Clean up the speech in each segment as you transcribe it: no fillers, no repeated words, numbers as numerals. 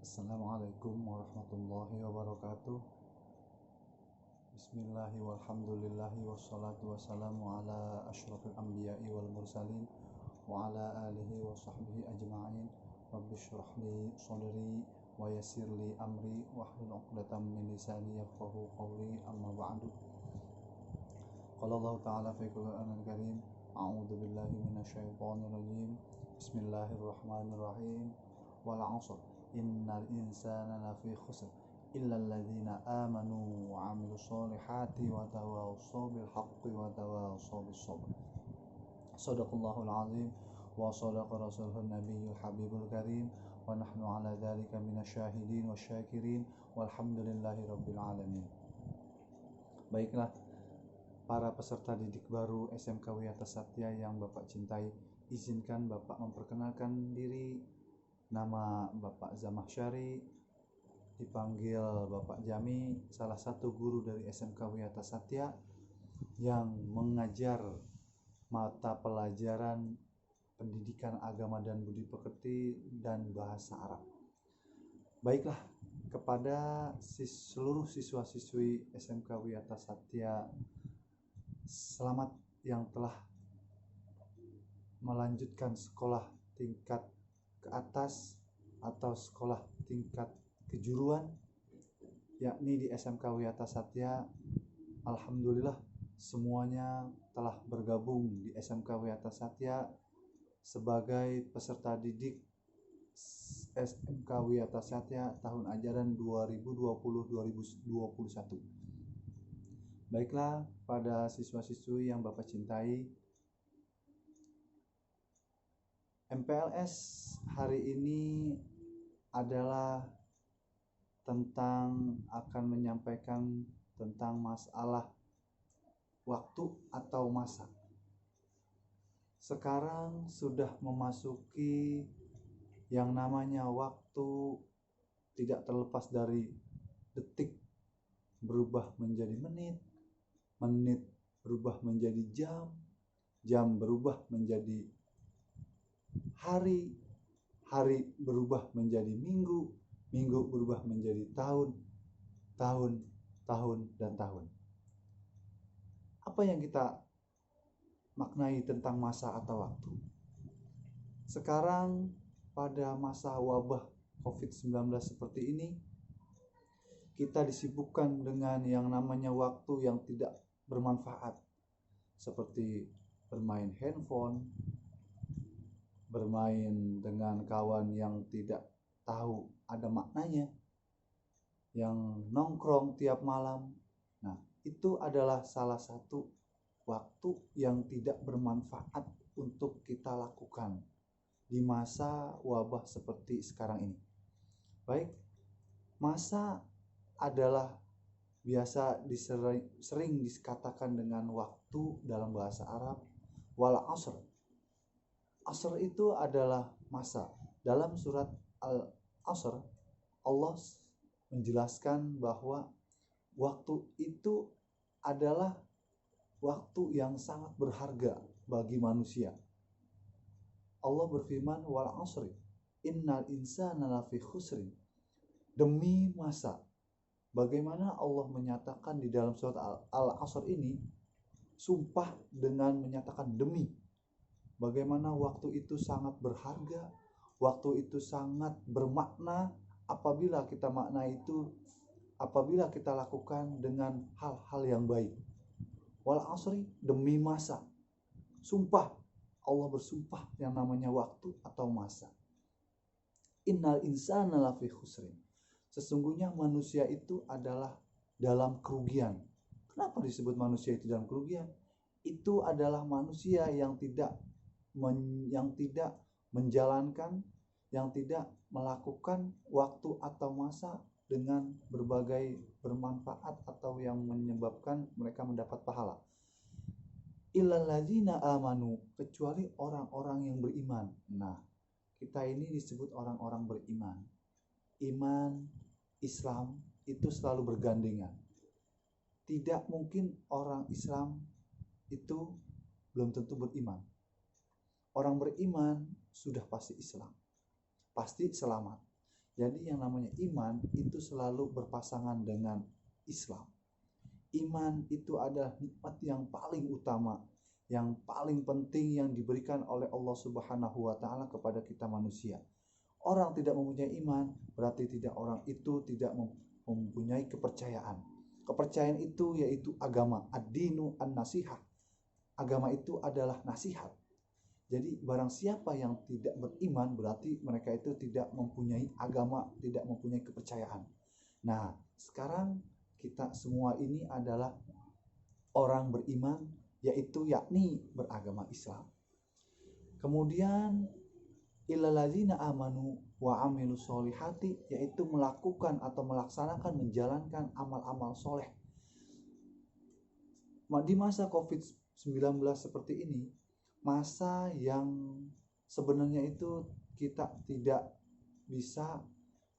Assalamualaikum warahmatullahi wabarakatuh. Bismillahi walhamdulillahi wassalatu wassalamu ala asyrafil anbiya'i wal mursalin wa ala alihi wa sahbihi ajma'in. Rabbi syrah li sadri wa yassir li amri wahlul 'uqdatam min lisani yafqahu qawli, amma ba'du. Qala Allah ta'ala fi Qur'anil Karim, a'udzu billahi minasyaitonir rajim. Bismillahirrahmanirrahim. Wal 'ashr innal insana lafi khusr illal ladzina amanu wa 'amilus solihati wa tawassaw bil haqqi wa tawassaw bis sabr. Shadaqallahul azim wa shadaqa rasulun nabiyyul habibul karim wa nahnu 'ala dzalika minasyahidin wasyakirin walhamdulillahi rabbil alamin. Baiklah, para peserta didik baru SMK Wiyata Satya yang Bapak cintai, izinkan Bapak memperkenalkan diri. Nama Bapak Zamahsyari, dipanggil Bapak Jami, salah satu guru dari SMK Wiyata Satya yang mengajar mata pelajaran pendidikan agama dan budi pekerti dan bahasa Arab. Baiklah, kepada seluruh siswa-siswi SMK Wiyata Satya, selamat yang telah melanjutkan sekolah tingkat ke atas atau sekolah tingkat kejuruan, yakni di SMK Wiyata Satya. Alhamdulillah, semuanya telah bergabung di SMK Wiyata Satya sebagai peserta didik SMK Wiyata Satya tahun ajaran 2020-2021. Baiklah, pada siswa-siswi yang Bapak cintai, MPLS hari ini adalah akan menyampaikan tentang masalah waktu atau masa. Sekarang sudah memasuki yang namanya waktu, tidak terlepas dari detik berubah menjadi menit, menit berubah menjadi jam, jam berubah menjadi hari, hari berubah menjadi minggu, minggu berubah menjadi tahun, tahun, dan tahun. Apa yang kita maknai tentang masa atau waktu? Sekarang pada masa wabah COVID-19 seperti ini, kita disibukkan dengan yang namanya waktu yang tidak bermanfaat, seperti bermain handphone, bermain dengan kawan yang tidak tahu ada maknanya, yang nongkrong tiap malam. Nah, itu adalah salah satu waktu yang tidak bermanfaat untuk kita lakukan di masa wabah seperti sekarang ini. Baik, masa adalah biasa sering dikatakan dengan waktu dalam bahasa Arab, wal asr. Asr itu adalah masa. Dalam surat Al-Asr, Allah menjelaskan bahwa waktu itu adalah waktu yang sangat berharga bagi manusia. Allah berfirman, wal asri innal insana lafi khusrin. Demi masa. Bagaimana Allah menyatakan di dalam surat Al-Asr ini, sumpah dengan menyatakan demi. Bagaimana waktu itu sangat berharga, waktu itu sangat bermakna apabila kita lakukan dengan hal-hal yang baik. Wal asri, demi masa. Sumpah, Allah bersumpah yang namanya waktu atau masa. Innal insana lafi khusrin. Sesungguhnya manusia itu adalah dalam kerugian. Kenapa disebut manusia itu dalam kerugian? Itu adalah manusia yang tidak menjalankan, yang tidak melakukan waktu atau masa dengan berbagai bermanfaat atau yang menyebabkan mereka mendapat pahala. Illal ladzina amanu, kecuali orang-orang yang beriman. Nah, kita ini disebut orang-orang beriman. Iman, Islam itu selalu bergandengan. Tidak mungkin orang Islam itu belum tentu beriman. Orang beriman sudah pasti Islam, pasti selamat. Jadi yang namanya iman itu selalu berpasangan dengan Islam. Iman itu adalah nikmat yang paling utama, yang paling penting yang diberikan oleh Allah Subhanahu wa taala kepada kita manusia. Orang tidak mempunyai iman berarti orang itu tidak mempunyai kepercayaan. Kepercayaan itu yaitu agama, ad-dinu an-nasihah. Agama itu adalah nasihat. Jadi barang siapa yang tidak beriman berarti mereka itu tidak mempunyai agama, tidak mempunyai kepercayaan. Nah, sekarang kita semua ini adalah orang beriman, yaitu yakni beragama Islam. Kemudian illalladzina amanu wa amilus solihati, yaitu melakukan atau melaksanakan, menjalankan amal-amal soleh. Di masa COVID-19 seperti ini, masa yang sebenarnya itu kita tidak bisa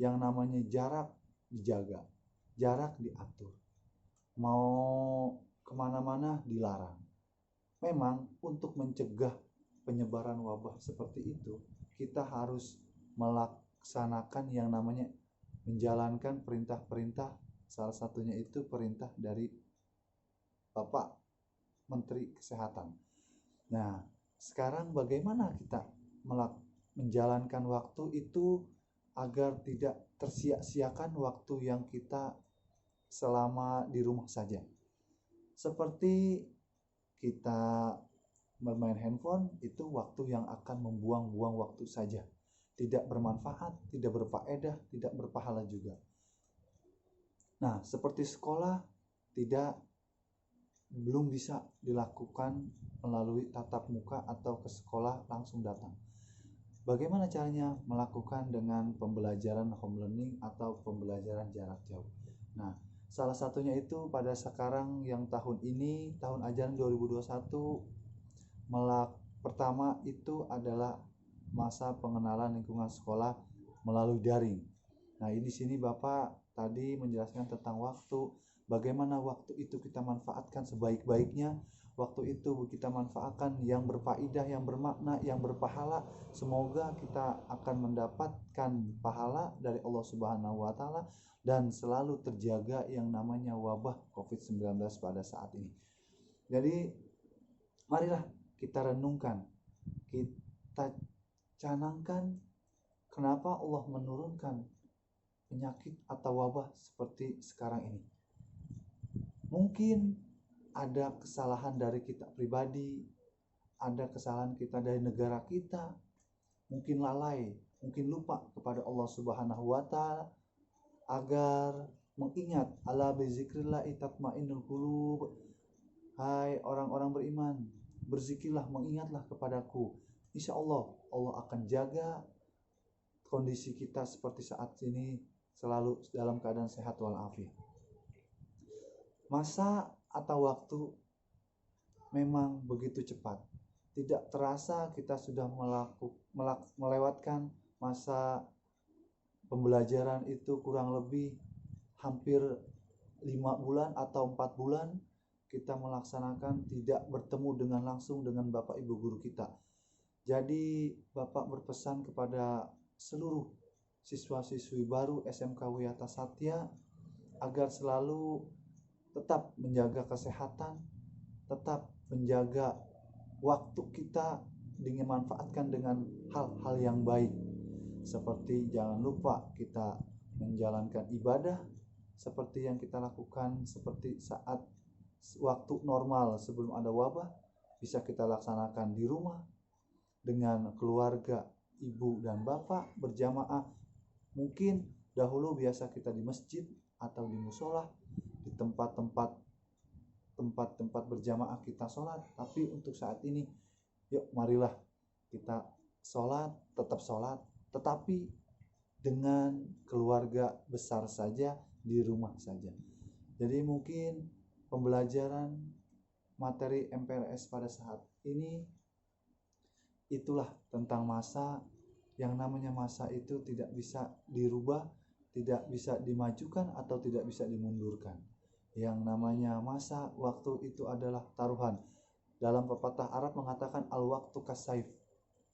yang namanya jarak dijaga, jarak diatur, mau kemana-mana dilarang. Memang untuk mencegah penyebaran wabah seperti itu, kita harus melaksanakan yang namanya menjalankan perintah-perintah, salah satunya itu perintah dari Bapak Menteri Kesehatan. Nah, sekarang bagaimana kita menjalankan waktu itu agar tidak tersia-siakan waktu yang kita selama di rumah saja. Seperti kita bermain handphone, itu waktu yang akan membuang-buang waktu saja. Tidak bermanfaat, tidak berfaedah, tidak berpahala juga. Nah, seperti sekolah belum bisa dilakukan melalui tatap muka atau ke sekolah langsung datang. Bagaimana caranya melakukan dengan pembelajaran home learning atau pembelajaran jarak jauh? Nah, salah satunya itu pada sekarang yang tahun ini, tahun ajaran 2021, pertama itu adalah masa pengenalan lingkungan sekolah melalui daring. Nah, di sini Bapak tadi menjelaskan tentang waktu. Bagaimana waktu itu kita manfaatkan sebaik-baiknya. Waktu itu kita manfaatkan yang berfaedah, yang bermakna, yang berpahala. Semoga kita akan mendapatkan pahala dari Allah Subhanahu wa taala dan selalu terjaga yang namanya wabah COVID-19 pada saat ini. Jadi marilah kita renungkan, kita canangkan kenapa Allah menurunkan penyakit atau wabah seperti sekarang ini. Mungkin ada kesalahan dari kita pribadi, ada kesalahan kita dari negara kita, mungkin lalai, mungkin lupa kepada Allah Subhanahu wa taala, agar mengingat ala bizikrillah tatmainnul qulub. Hai orang-orang beriman, berzikirlah, mengingatlah kepadaku. Insya Allah akan jaga kondisi kita seperti saat ini selalu dalam keadaan sehat walafiat. Masa atau waktu memang begitu cepat. Tidak terasa kita sudah melewatkan masa pembelajaran itu kurang lebih hampir 5 bulan atau 4 bulan kita melaksanakan tidak bertemu dengan langsung dengan Bapak Ibu guru kita. Jadi Bapak berpesan kepada seluruh siswa-siswi baru SMK Wiyata Satya agar selalu tetap menjaga kesehatan, tetap menjaga waktu kita dengan manfaatkan dengan hal-hal yang baik. Seperti jangan lupa kita menjalankan ibadah seperti yang kita lakukan seperti saat waktu normal sebelum ada wabah, bisa kita laksanakan di rumah dengan keluarga, ibu dan bapak berjamaah. Mungkin dahulu biasa kita di masjid atau di musola, di tempat-tempat berjamaah kita sholat. Tapi untuk saat ini, yuk marilah kita sholat, tetap sholat, tetapi dengan keluarga besar saja, di rumah saja. Jadi mungkin pembelajaran materi MPLS pada saat ini itulah tentang masa. Yang namanya masa itu tidak bisa dirubah, tidak bisa dimajukan atau tidak bisa dimundurkan. Yang namanya masa, waktu itu adalah taruhan. Dalam pepatah Arab mengatakan al-waqtu kasaif.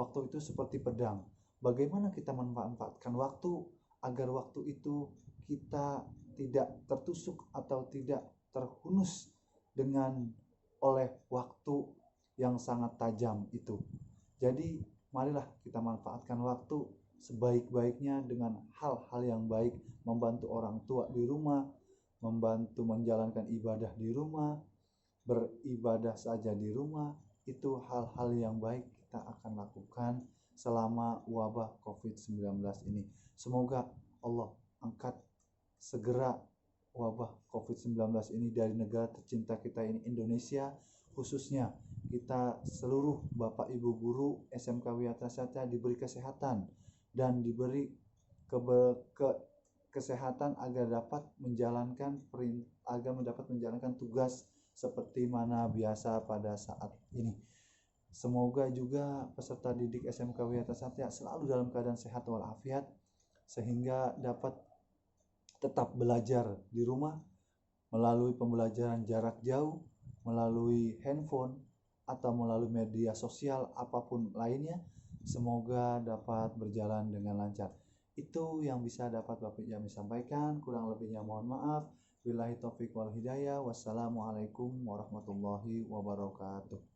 Waktu itu seperti pedang. Bagaimana kita memanfaatkan waktu agar waktu itu kita tidak tertusuk atau tidak terhunus oleh waktu yang sangat tajam itu. Jadi marilah kita manfaatkan waktu sebaik-baiknya dengan hal-hal yang baik, membantu orang tua di rumah, membantu menjalankan ibadah di rumah, beribadah saja di rumah. Itu hal-hal yang baik kita akan lakukan selama wabah COVID-19 ini. Semoga Allah angkat segera wabah COVID-19 ini dari negara tercinta kita ini, Indonesia, khususnya kita seluruh Bapak Ibu guru SMK Wiyata Satya diberi kesehatan dan diberi kesehatan agar dapat menjalankan tugas seperti mana biasa pada saat ini. Semoga juga peserta didik SMK Wiyata Satya selalu dalam keadaan sehat walafiat sehingga dapat tetap belajar di rumah melalui pembelajaran jarak jauh, melalui handphone atau melalui media sosial apapun lainnya. Semoga dapat berjalan dengan lancar. Itu yang bisa dapat Bapak Jami sampaikan. Kurang lebihnya mohon maaf. Billahi taufiq wal hidayah. Wassalamualaikum warahmatullahi wabarakatuh.